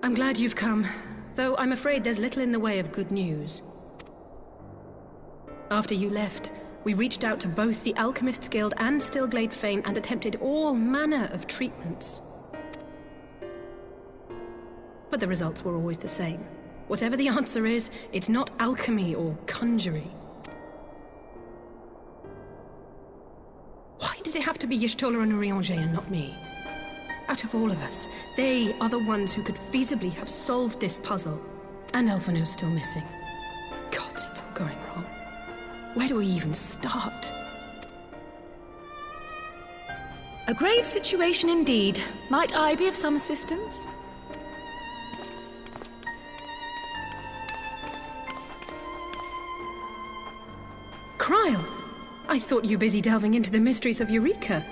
I'm glad you've come, though I'm afraid there's little in the way of good news. After you left, we reached out to both the Alchemists Guild and Stillglade Fane and attempted all manner of treatments. But the results were always the same. Whatever the answer is, it's not alchemy or conjuring. Why did it have to be Y'shtola and Urianger and not me? Out of all of us, they are the ones who could feasibly have solved this puzzle. And Alphino's still missing. God, it's all going wrong. Where do we even start? A grave situation indeed. Might I be of some assistance? Kryl! I thought you busy delving into the mysteries of Eureka.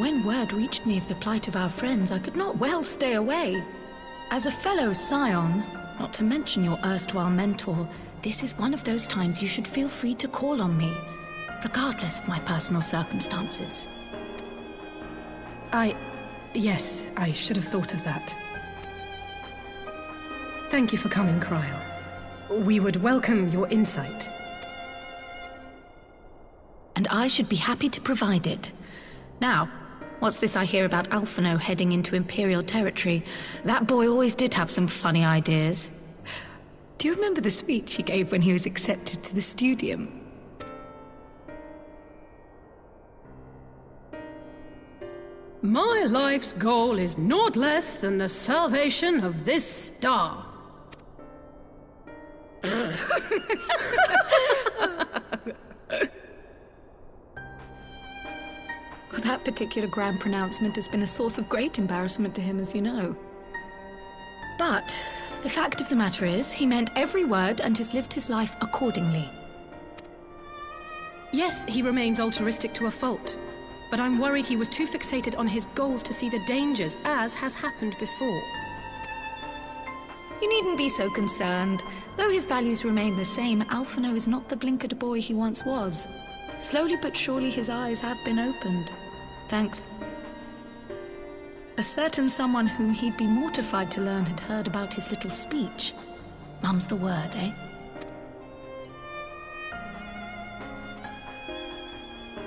When word reached me of the plight of our friends, I could not well stay away. As a fellow scion, not to mention your erstwhile mentor, this is one of those times you should feel free to call on me, regardless of my personal circumstances. Yes, I should have thought of that. Thank you for coming, Kryl. We would welcome your insight. And I should be happy to provide it. Now, what's this I hear about Alphino heading into Imperial territory? That boy always did have some funny ideas. Do you remember the speech he gave when he was accepted to the Studium? My life's goal is naught less than the salvation of this star. That particular grand pronouncement has been a source of great embarrassment to him, as you know. But the fact of the matter is, he meant every word and has lived his life accordingly. Yes, he remains altruistic to a fault, but I'm worried he was too fixated on his goals to see the dangers, as has happened before. You needn't be so concerned. Though his values remain the same, Alphino is not the blinkered boy he once was. Slowly but surely his eyes have been opened. Thanks. A certain someone whom he'd be mortified to learn had heard about his little speech. Mum's the word, eh?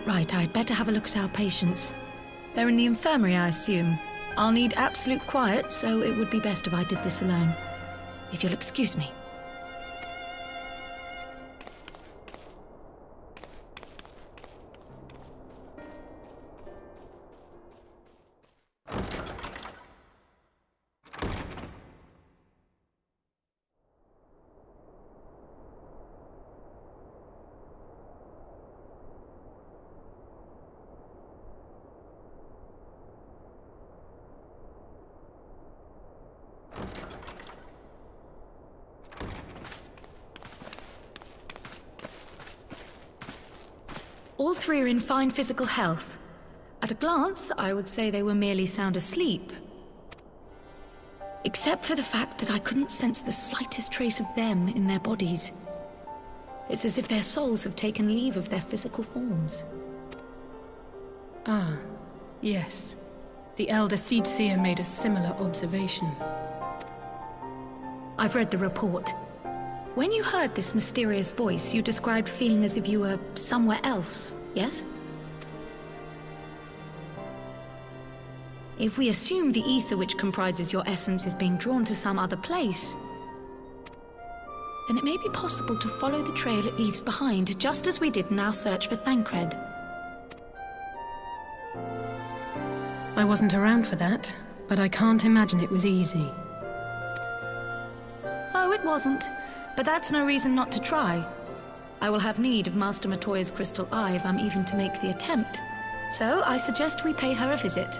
Right, I'd better have a look at our patients. They're in the infirmary, I assume. I'll need absolute quiet, so it would be best if I did this alone. If you'll excuse me. All three are in fine physical health. At a glance, I would say they were merely sound asleep. Except for the fact that I couldn't sense the slightest trace of them in their bodies. It's as if their souls have taken leave of their physical forms. Ah, yes. The Elder Seedseer made a similar observation. I've read the report. When you heard this mysterious voice, you described feeling as if you were somewhere else, yes? If we assume the ether which comprises your essence is being drawn to some other place, then it may be possible to follow the trail it leaves behind, just as we did in our search for Thancred. I wasn't around for that, but I can't imagine it was easy. Oh, it wasn't. But that's no reason not to try. I will have need of Master Matoya's crystal eye if I'm even to make the attempt. So I suggest we pay her a visit.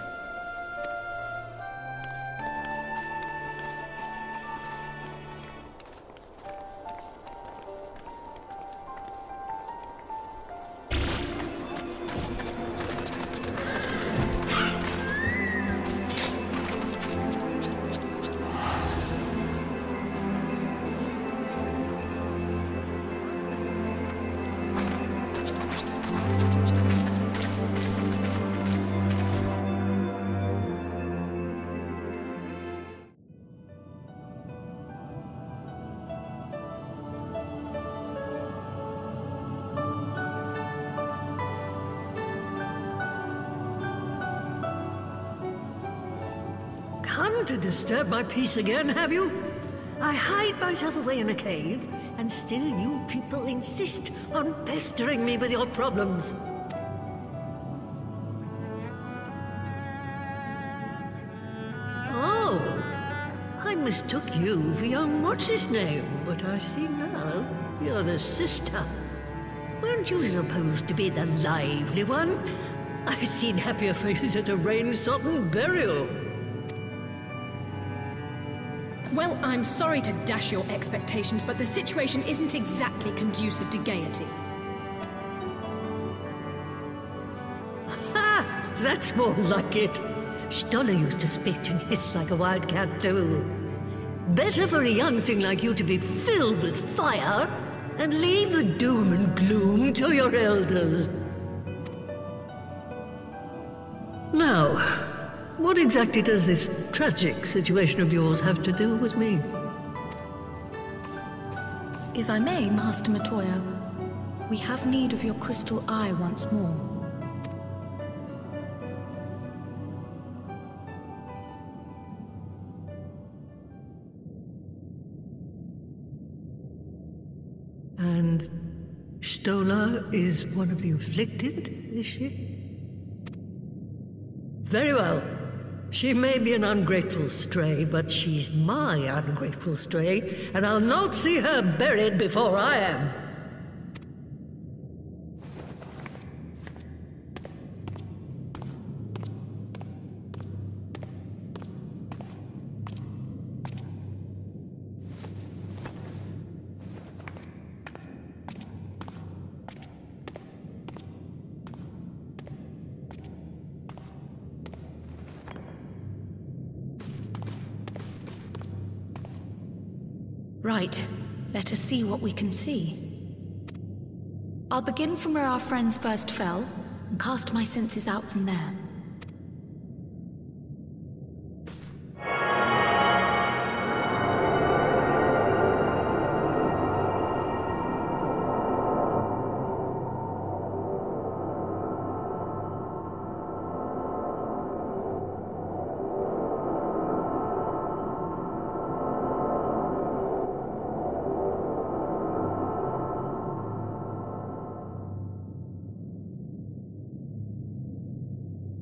come to disturb my peace again, have you? I hide myself away in a cave, and still you people insist on pestering me with your problems. Oh, I mistook you for young what's-his-name, but I see now you're the sister. Weren't you supposed to be the lively one? I've seen happier faces at a rain-sodden burial. Well, I'm sorry to dash your expectations, but the situation isn't exactly conducive to gaiety. Ha! That's more like it. Stoller used to spit and hiss like a wildcat too. Better for a young thing like you to be filled with fire and leave the doom and gloom to your elders. Now, what exactly does this tragic situation of yours have to do with me? If I may, Master Matoya, we have need of your crystal eye once more. And Stoller is one of the afflicted, is she? Very well. She may be an ungrateful stray, but she's my ungrateful stray, and I'll not see her buried before I am. Right. Let us see what we can see. I'll begin from where our friends first fell, and cast my senses out from there.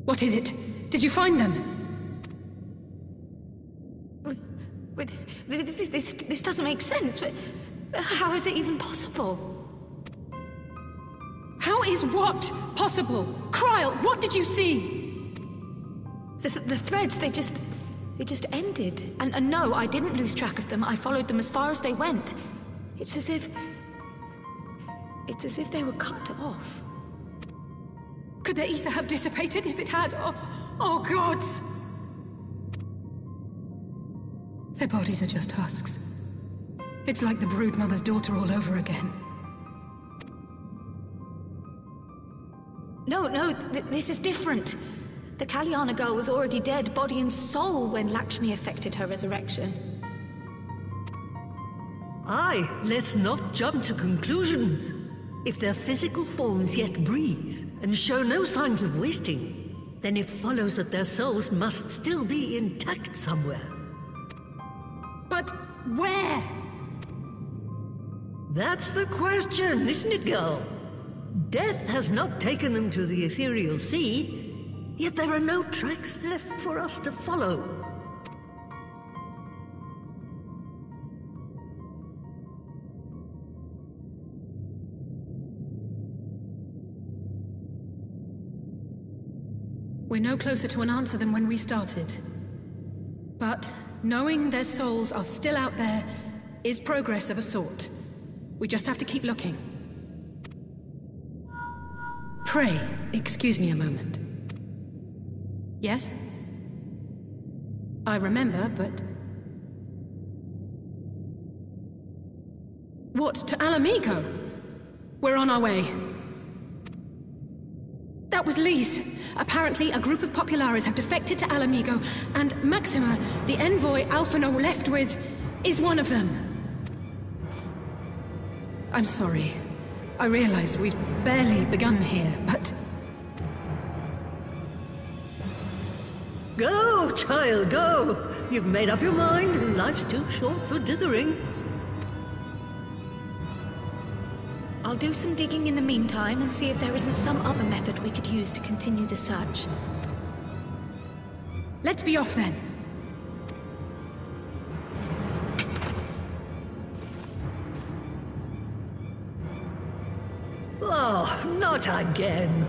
What is it? Did you find them? This doesn't make sense. How is it even possible? How is what possible? Kryle, what did you see? The threads, they just ended. And no, I didn't lose track of them. I followed them as far as they went. It's as if they were cut off. Could their ether have dissipated if it had? Oh gods! Their bodies are just husks. It's like the broodmother's daughter all over again. No, this is different. The Kalyana girl was already dead, body and soul, when Lakshmi effected her resurrection. Aye, let's not jump to conclusions. If their physical forms yet breathe, and show no signs of wasting, then it follows that their souls must still be intact somewhere. But where? That's the question, isn't it, girl? Death has not taken them to the ethereal sea, yet there are no tracks left for us to follow. We're no closer to an answer than when we started. But knowing their souls are still out there is progress of a sort. We just have to keep looking. Pray, excuse me a moment. Yes? I remember, but... What, to Alamigo? We're on our way. That was Lise. Apparently, a group of Populares have defected to Alamigo, and Maxima, the envoy Alphino left with, is one of them. I'm sorry. I realize we've barely begun here, but... Go, child, go! You've made up your mind, and life's too short for dithering. I'll do some digging in the meantime and see if there isn't some other method we could use to continue the search. Let's be off then. Oh, not again.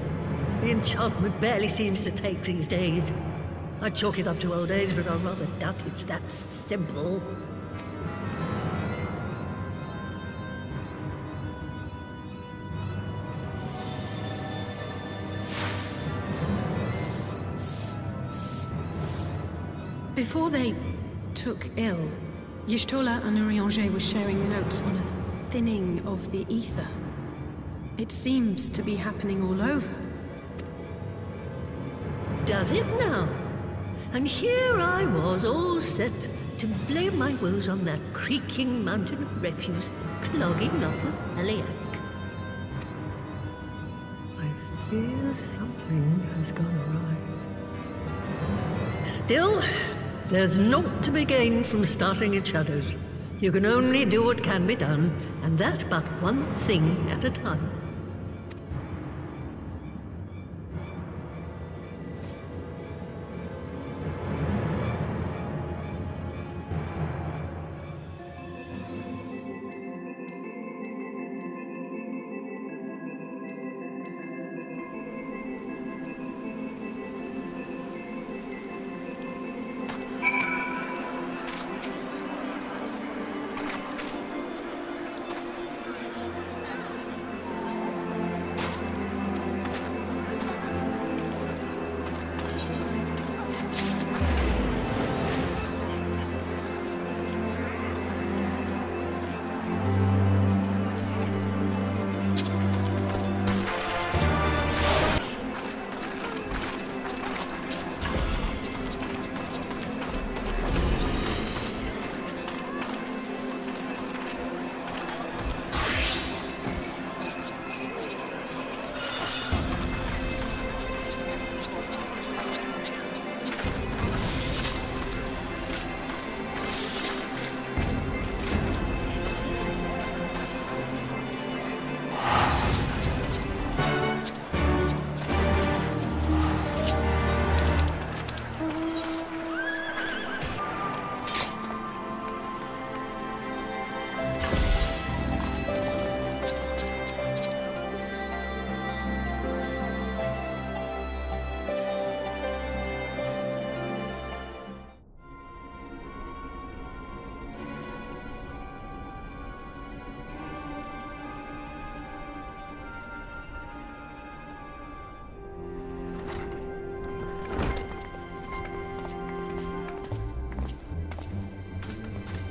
The enchantment barely seems to take these days. I chalk it up to old age, but I rather doubt it's that simple. Before they took ill, Y'shtola and Urianger were sharing notes on a thinning of the ether. It seems to be happening all over. Does it now? And here I was, all set to blame my woes on that creaking mountain of refuse clogging up the Thaliac. I fear something has gone awry. Still, there's naught to be gained from starting in shadows. You can only do what can be done, and that but one thing at a time.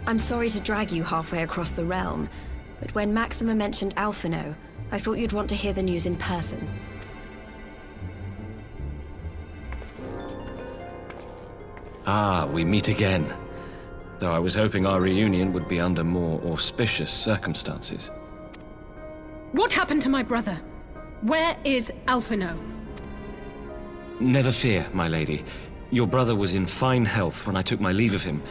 I'm sorry to drag you halfway across the realm, but when Maxima mentioned Alphino, I thought you'd want to hear the news in person. Ah, we meet again. Though I was hoping our reunion would be under more auspicious circumstances. What happened to my brother? Where is Alphino? Never fear, my lady. Your brother was in fine health when I took my leave of him,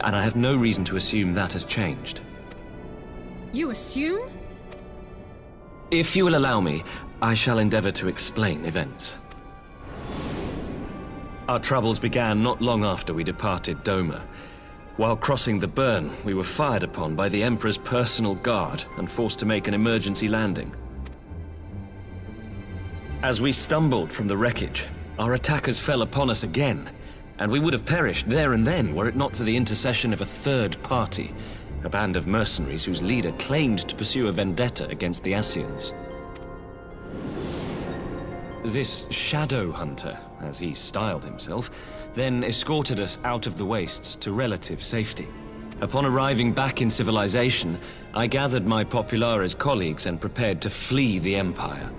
and I have no reason to assume that has changed. You assume? If you will allow me, I shall endeavor to explain events. Our troubles began not long after we departed Doma. While crossing the burn, we were fired upon by the Emperor's personal guard and forced to make an emergency landing. As we stumbled from the wreckage, our attackers fell upon us again, and we would have perished there and then were it not for the intercession of a third party, a band of mercenaries whose leader claimed to pursue a vendetta against the Ascians. This shadow hunter, as he styled himself, then escorted us out of the wastes to relative safety. Upon arriving back in civilization, I gathered my Populares colleagues and prepared to flee the Empire.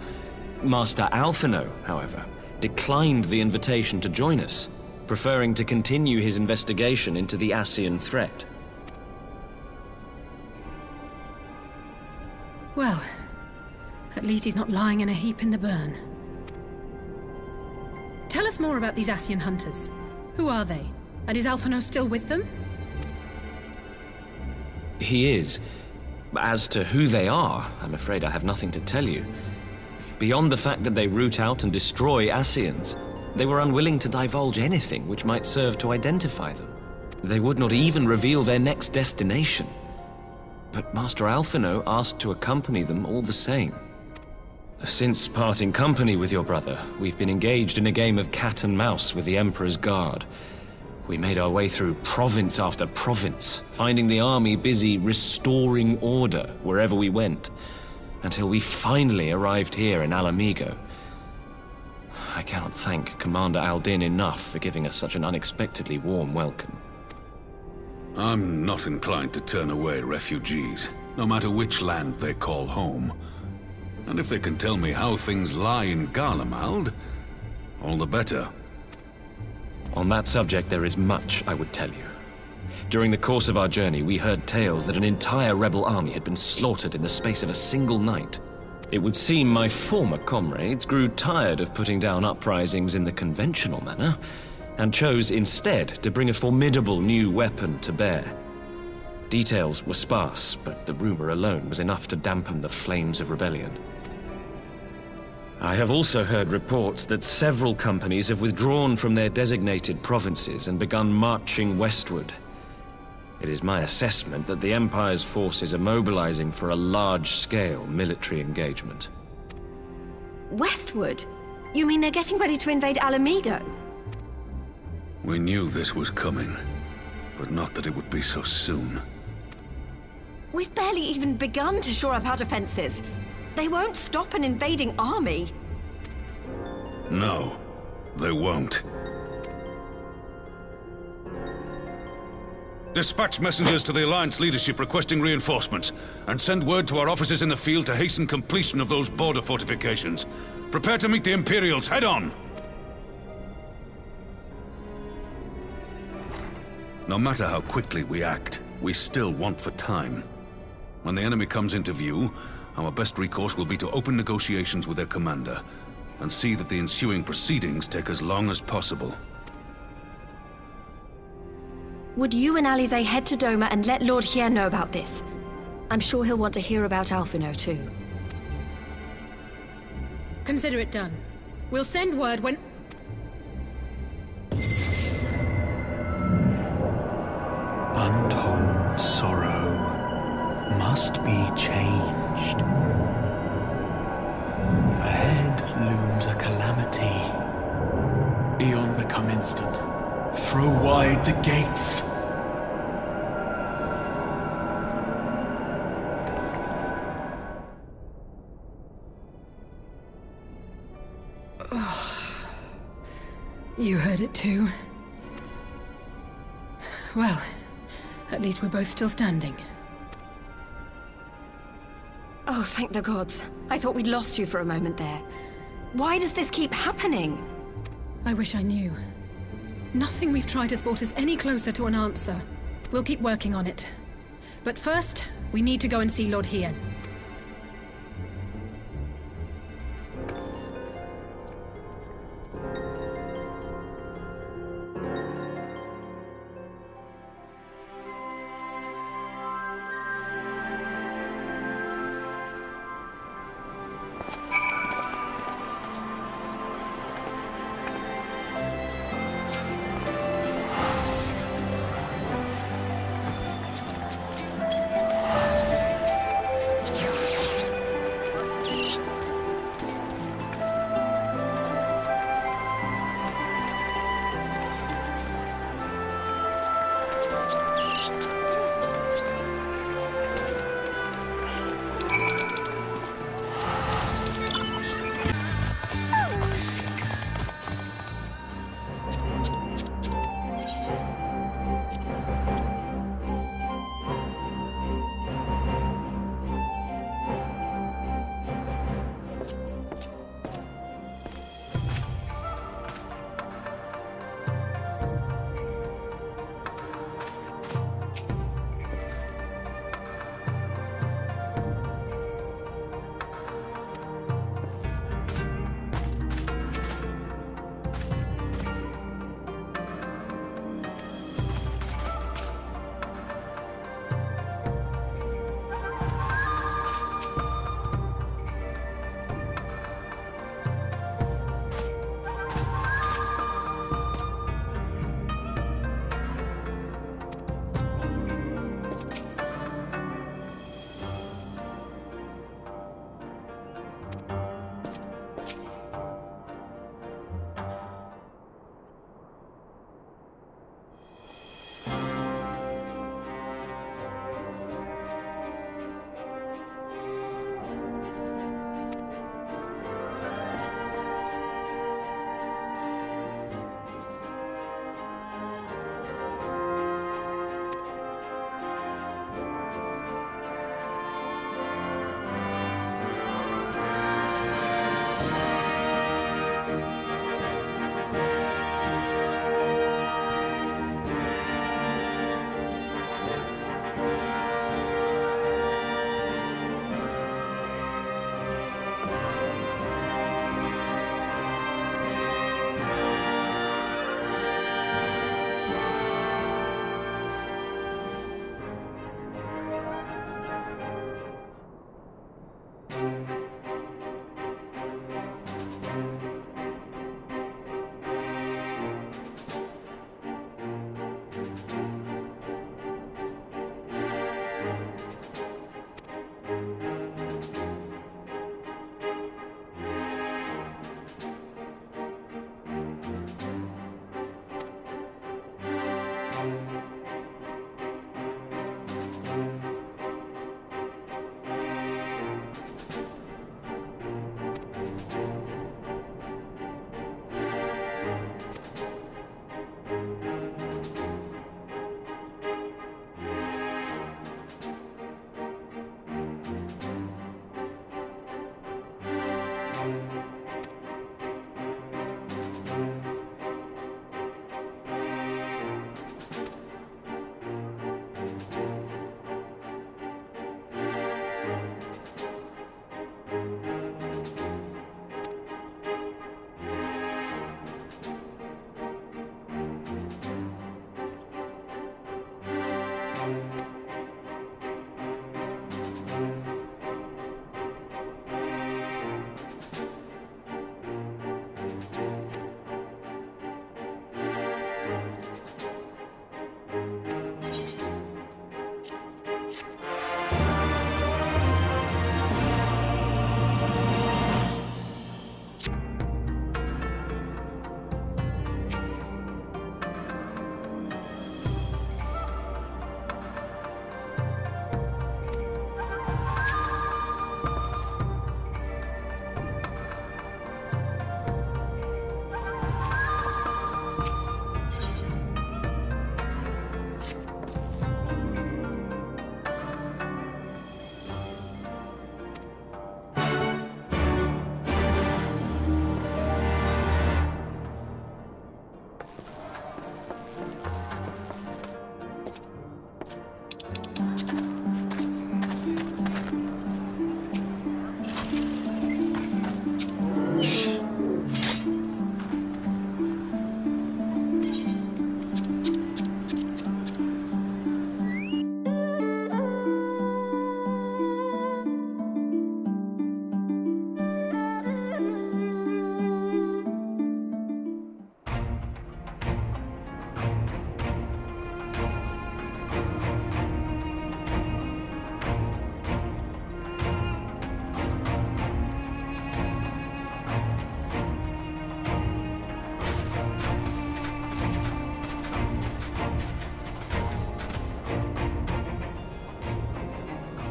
Master Alphino, however, declined the invitation to join us, preferring to continue his investigation into the Ascian threat. Well, at least he's not lying in a heap in the burn. Tell us more about these Ascian hunters. Who are they? And is Alphino still with them? He is. As to who they are, I'm afraid I have nothing to tell you. Beyond the fact that they root out and destroy Ascians, they were unwilling to divulge anything which might serve to identify them. They would not even reveal their next destination. But Master Alphino asked to accompany them all the same. Since parting company with your brother, we've been engaged in a game of cat and mouse with the Emperor's Guard. We made our way through province after province, finding the army busy restoring order wherever we went, until we finally arrived here in Alamigo. I cannot thank Commander Aldin enough for giving us such an unexpectedly warm welcome. I'm not inclined to turn away refugees, no matter which land they call home. And if they can tell me how things lie in Garlemald, all the better. On that subject, there is much I would tell you. During the course of our journey, we heard tales that an entire rebel army had been slaughtered in the space of a single night. It would seem my former comrades grew tired of putting down uprisings in the conventional manner, and chose instead to bring a formidable new weapon to bear. Details were sparse, but the rumor alone was enough to dampen the flames of rebellion. I have also heard reports that several companies have withdrawn from their designated provinces and begun marching westward. It is my assessment that the Empire's forces are mobilizing for a large-scale military engagement. Westward? You mean they're getting ready to invade Alamigo? We knew this was coming, but not that it would be so soon. We've barely even begun to shore up our defenses. They won't stop an invading army. No, they won't. Dispatch messengers to the Alliance leadership requesting reinforcements, and send word to our officers in the field to hasten completion of those border fortifications. Prepare to meet the Imperials head on! No matter how quickly we act, we still want for time. When the enemy comes into view, our best recourse will be to open negotiations with their commander, and see that the ensuing proceedings take as long as possible. Would you and Alize head to Doma and let Lord Hien know about this? I'm sure he'll want to hear about Alphino too. Consider it done. We'll send word when... Untold sorrow must be changed. Ahead looms a calamity. Eon become instant. Throw wide the gates. You heard it too. Well, at least we're both still standing. Oh, thank the gods. I thought we'd lost you for a moment there. Why does this keep happening? I wish I knew. Nothing we've tried has brought us any closer to an answer. We'll keep working on it. But first, we need to go and see Lord Hien.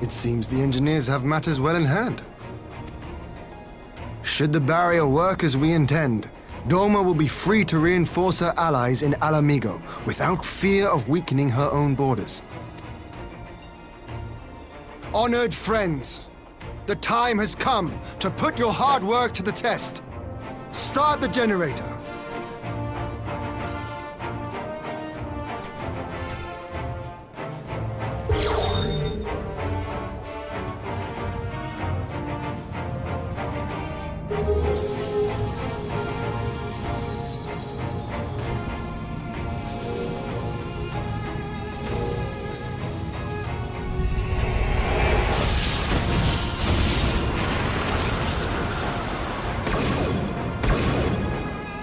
It seems the engineers have matters well in hand. Should the barrier work as we intend, Doma will be free to reinforce her allies in Alamigo without fear of weakening her own borders. Honored friends, the time has come to put your hard work to the test. Start the generator.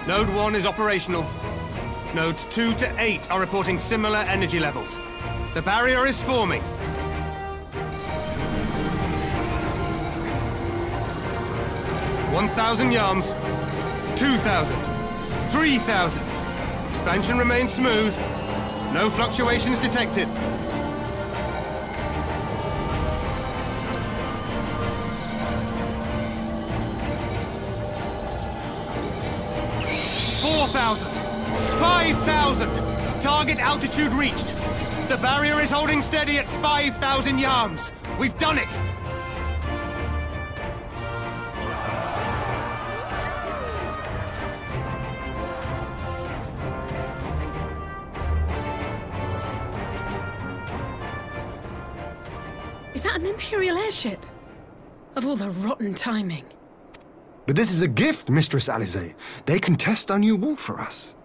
Node 1 is operational. Nodes 2 to 8 are reporting similar energy levels. The barrier is forming. $1,000 yards. 2,000. 3,000. Expansion remains smooth. No fluctuations detected. 4,000! 5,000! Target altitude reached. The barrier is holding steady at 5,000 yards. We've done it! Is that an Imperial airship? Of all the rotten timing. But this is a gift, Mistress Alize. They can test our new wall for us.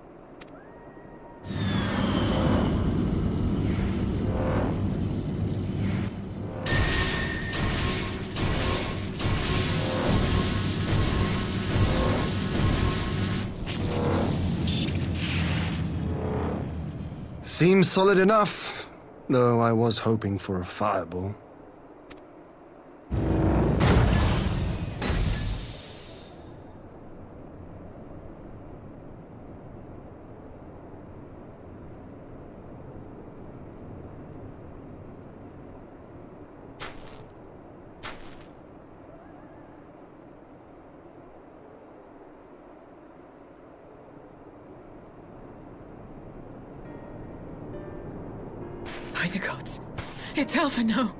Seems solid enough, though I was hoping for a fireball. By the gods, it's Alphino.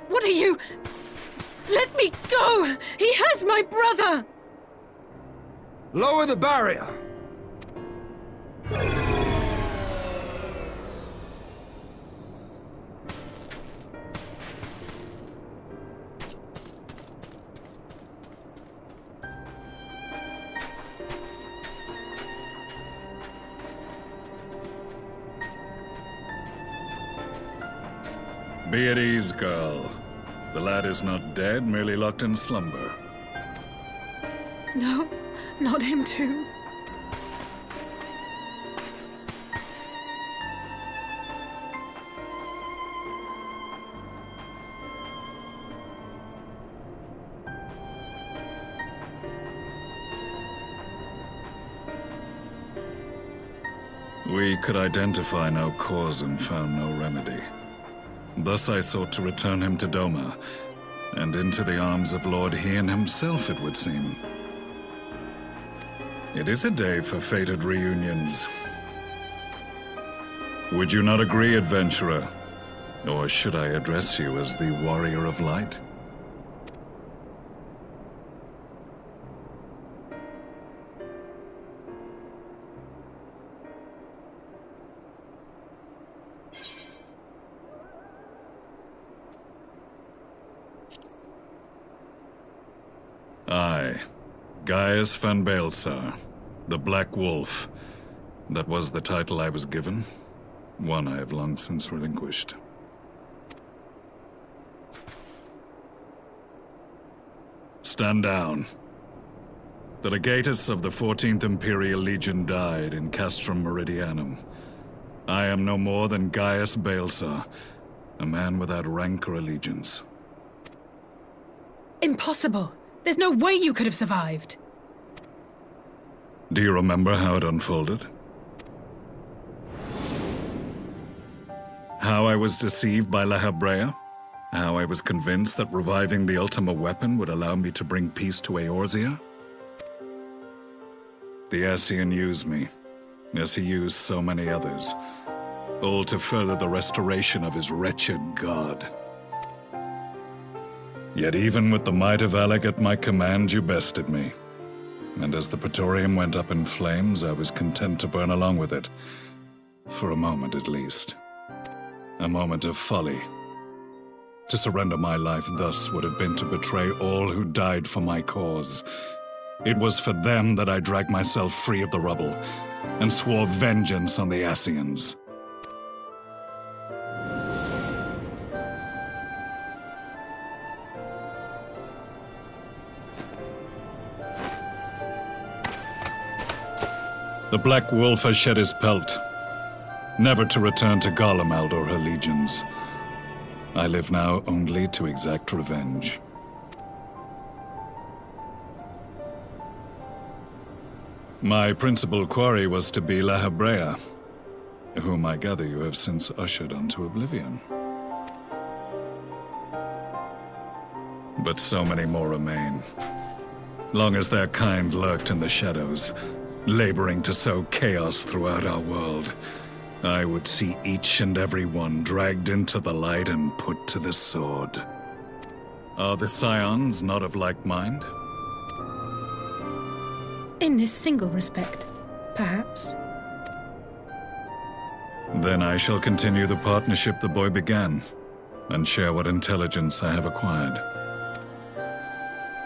What are you? Let me go! He has my brother! Lower the barrier! Be at ease, girl. The lad is not dead, merely locked in slumber. No, not him too. We could identify no cause and found no remedy. Thus I sought to return him to Doma, and into the arms of Lord Hien himself, it would seem. It is a day for fated reunions. Would you not agree, adventurer? Or should I address you as the Warrior of Light? I, Gaius van Baelsar, the Black Wolf. That was the title I was given, one I have long since relinquished. Stand down. The legatus of the 14th Imperial Legion died in Castrum Meridianum. I am no more than Gaius Baelsar, a man without rank or allegiance. Impossible! There's no way you could have survived. Do you remember how it unfolded? How I was deceived by La Habrea? How I was convinced that reviving the Ultima weapon would allow me to bring peace to Eorzea? The Ascian used me, as he used so many others, all to further the restoration of his wretched god. Yet even with the might of Alec at my command, you bested me. And as the Praetorium went up in flames, I was content to burn along with it. For a moment at least. A moment of folly. To surrender my life thus would have been to betray all who died for my cause. It was for them that I dragged myself free of the rubble, and swore vengeance on the Ascians. The Black Wolf has shed his pelt, never to return to Garlemald or her legions. I live now only to exact revenge. My principal quarry was to be La Habrea, whom I gather you have since ushered onto oblivion. But so many more remain. Long as their kind lurked in the shadows, laboring to sow chaos throughout our world, I would see each and every one dragged into the light and put to the sword. Are the Scions not of like mind? In this single respect, perhaps. Then I shall continue the partnership the boy began, and share what intelligence I have acquired.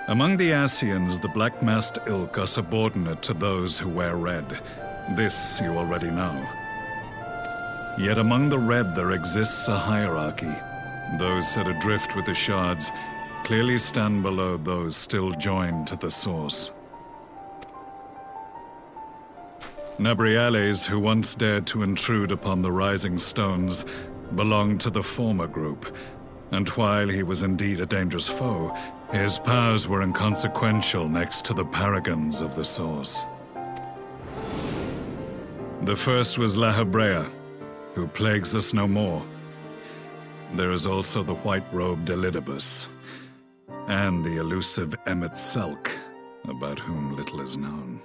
Among the Ascians, the Black-Masked Ilk are subordinate to those who wear red. This you already know. Yet among the Red there exists a hierarchy. Those set adrift with the shards clearly stand below those still joined to the source. Nabriales, who once dared to intrude upon the Rising Stones, belonged to the former group, and while he was indeed a dangerous foe, his powers were inconsequential next to the paragons of the Source. The first was La Habrea, who plagues us no more. There is also the white-robed Elidibus, and the elusive Emmett Selk, about whom little is known.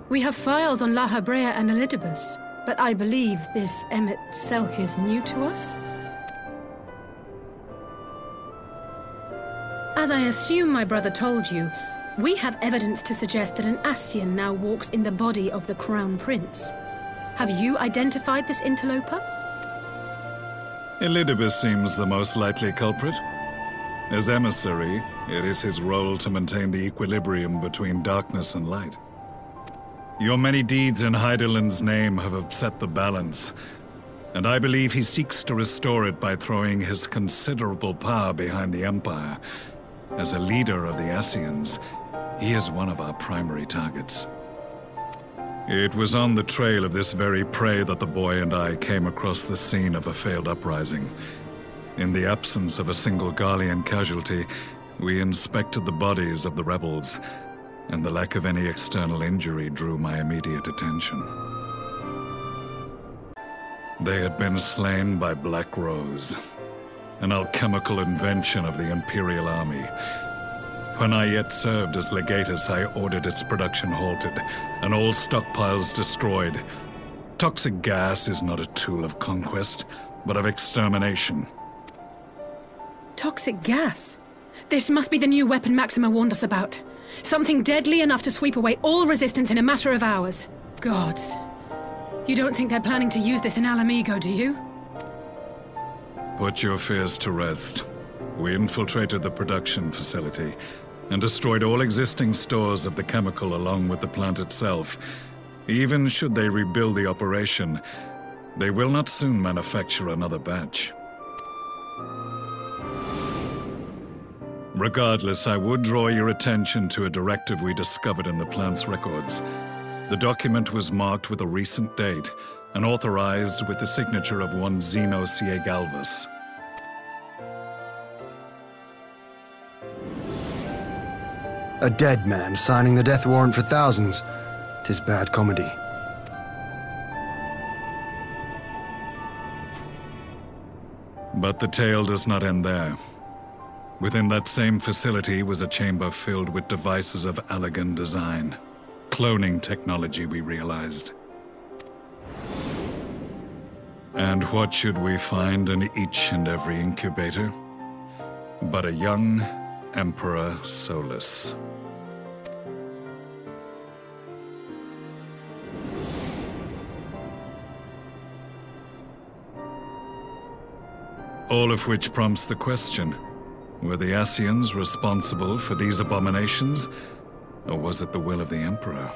We have files on La Habrea and Elidibus, but I believe this Emmett Selk is new to us? As I assume my brother told you, we have evidence to suggest that an Ascian now walks in the body of the Crown Prince. Have you identified this interloper? Elidibus seems the most likely culprit. As emissary, it is his role to maintain the equilibrium between darkness and light. Your many deeds in Hydaelyn's name have upset the balance, and I believe he seeks to restore it by throwing his considerable power behind the Empire. As a leader of the Ascians, he is one of our primary targets. It was on the trail of this very prey that the boy and I came across the scene of a failed uprising. In the absence of a single Garlean casualty, we inspected the bodies of the rebels, and the lack of any external injury drew my immediate attention. They had been slain by Black Rose, an alchemical invention of the Imperial Army. When I yet served as legatus, I ordered its production halted, and all stockpiles destroyed. Toxic gas is not a tool of conquest, but of extermination. Toxic gas? This must be the new weapon Maxima warned us about. Something deadly enough to sweep away all resistance in a matter of hours. Gods. You don't think they're planning to use this in Alamigo, do you? Put your fears to rest. We infiltrated the production facility and destroyed all existing stores of the chemical along with the plant itself. Even should they rebuild the operation, they will not soon manufacture another batch. Regardless, I would draw your attention to a directive we discovered in the plant's records. The document was marked with a recent date and authorized with the signature of one Zeno Galvas. A dead man signing the death warrant for thousands. 'Tis bad comedy. But the tale does not end there. Within that same facility was a chamber filled with devices of Allegan design. Cloning technology, we realized. And what should we find in each and every incubator? But a young Emperor Solus. All of which prompts the question, were the Ascians responsible for these abominations, or was it the will of the Emperor?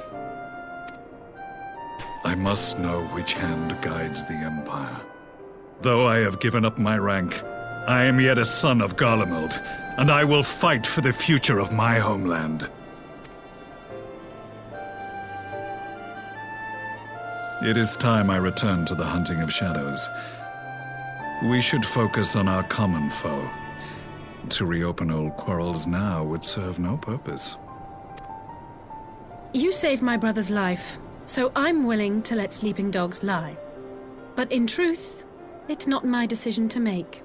I must know which hand guides the Empire. Though I have given up my rank, I am yet a son of Garlemald, and I will fight for the future of my homeland. It is time I return to the hunting of shadows. We should focus on our common foe. To reopen old quarrels now would serve no purpose. You saved my brother's life, so I'm willing to let sleeping dogs lie. But in truth, it's not my decision to make.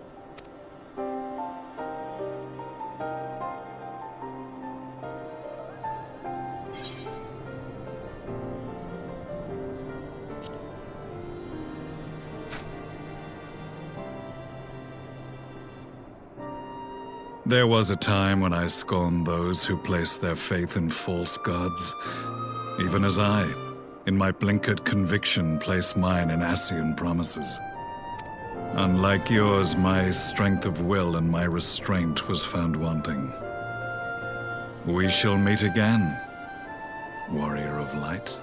There was a time when I scorned those who placed their faith in false gods, even as I, in my blinkered conviction, place mine in Ascian promises. Unlike yours, my strength of will and my restraint was found wanting. We shall meet again, warrior of light.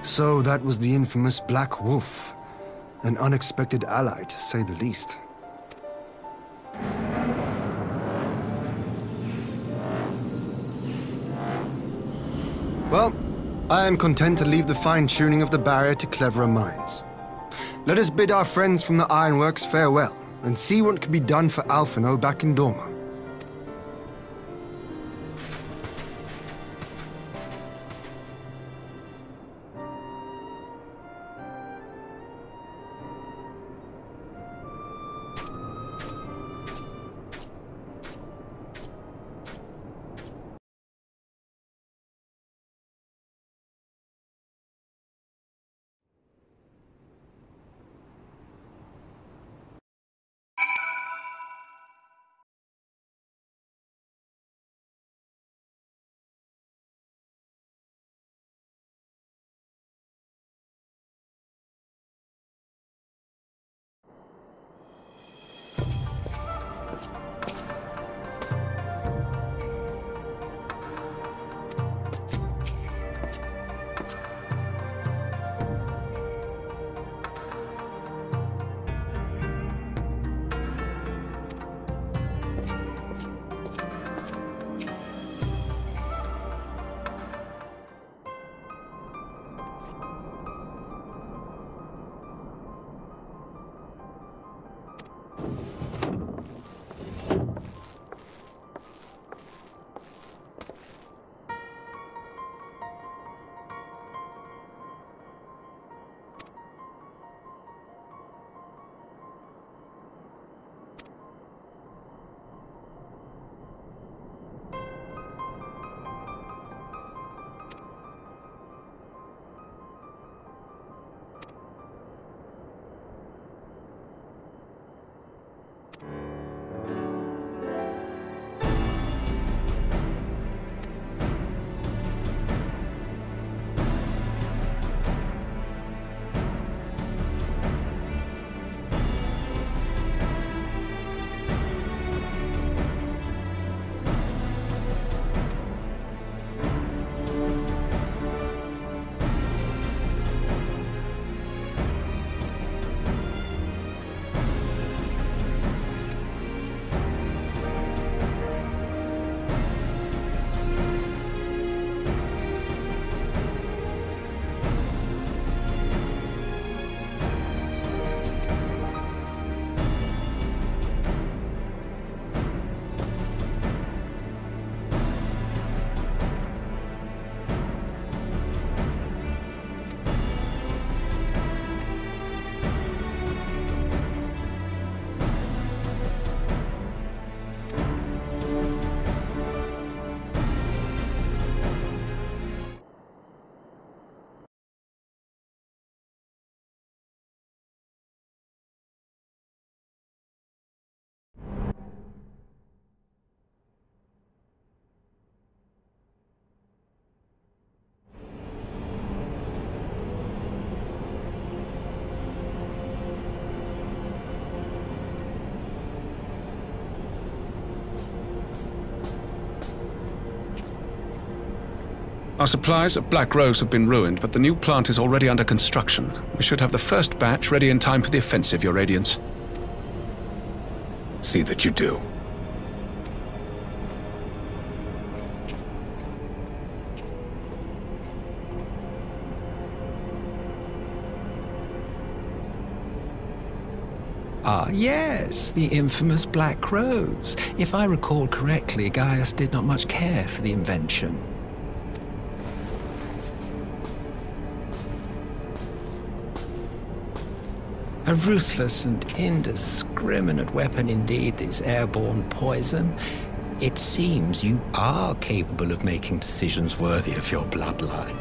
So that was the infamous Black Wolf. An unexpected ally, to say the least. Well, I am content to leave the fine-tuning of the barrier to cleverer minds. Let us bid our friends from the Ironworks farewell, and see what can be done for Alphino back in Dorma. Our supplies at Black Rose have been ruined, but the new plant is already under construction. We should have the first batch ready in time for the offensive, Your Radiance. See that you do. Ah, yes, the infamous Black Rose. If I recall correctly, Gaius did not much care for the invention. A ruthless and indiscriminate weapon indeed, this airborne poison. It seems you are capable of making decisions worthy of your bloodline.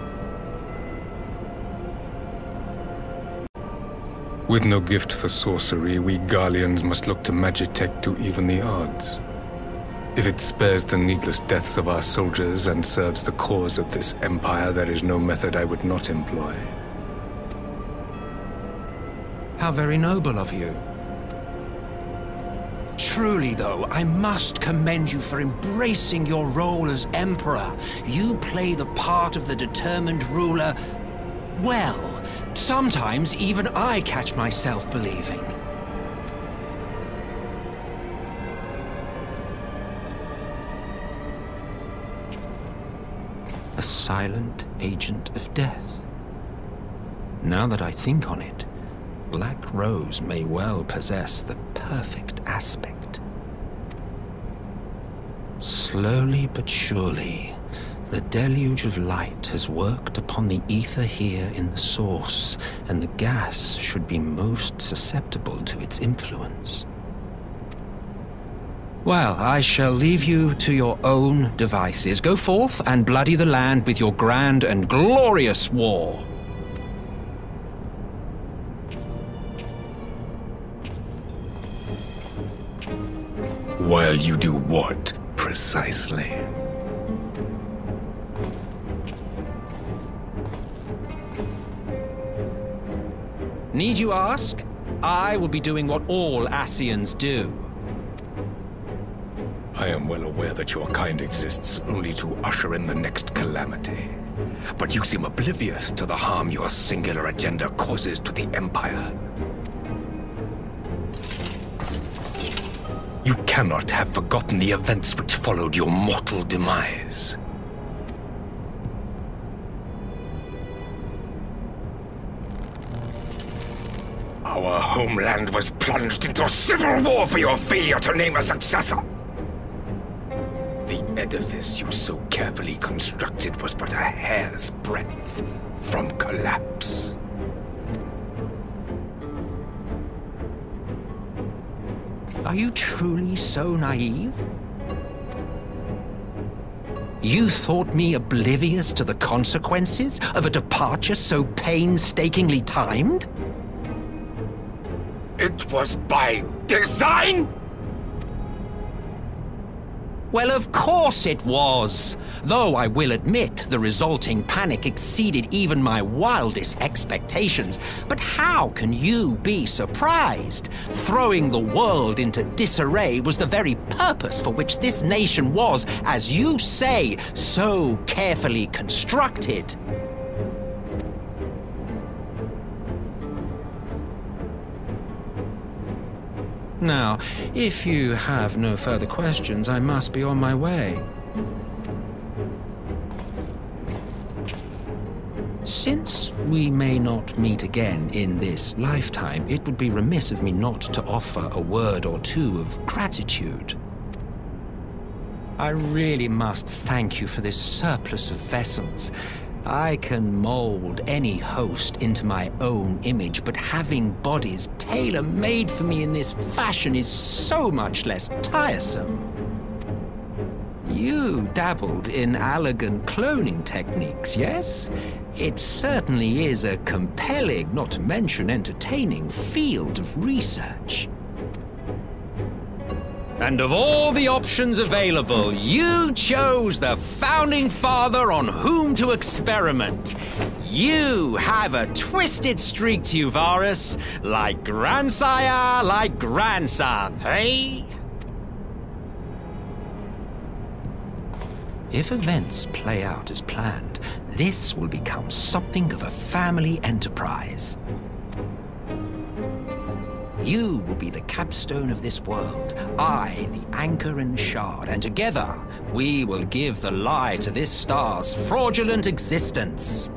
With no gift for sorcery, we Garleans must look to Magitech to even the odds. If it spares the needless deaths of our soldiers and serves the cause of this empire, there is no method I would not employ. How very noble of you. Truly, though, I must commend you for embracing your role as Emperor. You play the part of the determined ruler well. Sometimes even I catch myself believing. A silent agent of death. Now that I think on it, Black Rose may well possess the perfect aspect. Slowly but surely, the deluge of light has worked upon the ether here in the source, and the gas should be most susceptible to its influence. Well, I shall leave you to your own devices. Go forth and bloody the land with your grand and glorious war. While you do what, precisely? Need you ask? I will be doing what all Ascians do. I am well aware that your kind exists only to usher in the next calamity. But you seem oblivious to the harm your singular agenda causes to the Empire. You cannot have forgotten the events which followed your mortal demise. Our homeland was plunged into civil war for your failure to name a successor. The edifice you so carefully constructed was but a hair's breadth from collapse. Are you truly so naive? You thought me oblivious to the consequences of a departure so painstakingly timed? It was by design? Well, of course it was. Though I will admit the resulting panic exceeded even my wildest expectations. But how can you be surprised? Throwing the world into disarray was the very purpose for which this nation was, as you say, so carefully constructed. Now, if you have no further questions, I must be on my way. Since we may not meet again in this lifetime, it would be remiss of me not to offer a word or two of gratitude. I really must thank you for this surplus of vessels. I can mold any host into my own image, but having bodies tailor-made for me in this fashion is so much less tiresome. You dabbled in elegant cloning techniques, yes? It certainly is a compelling, not to mention entertaining, field of research. And of all the options available, you chose the Founding Father on whom to experiment. You have a twisted streak to you, Varus, like grandsire, like grandson, hey? If events play out as planned, this will become something of a family enterprise. You will be the capstone of this world, I the anchor and shard, and together we will give the lie to this star's fraudulent existence.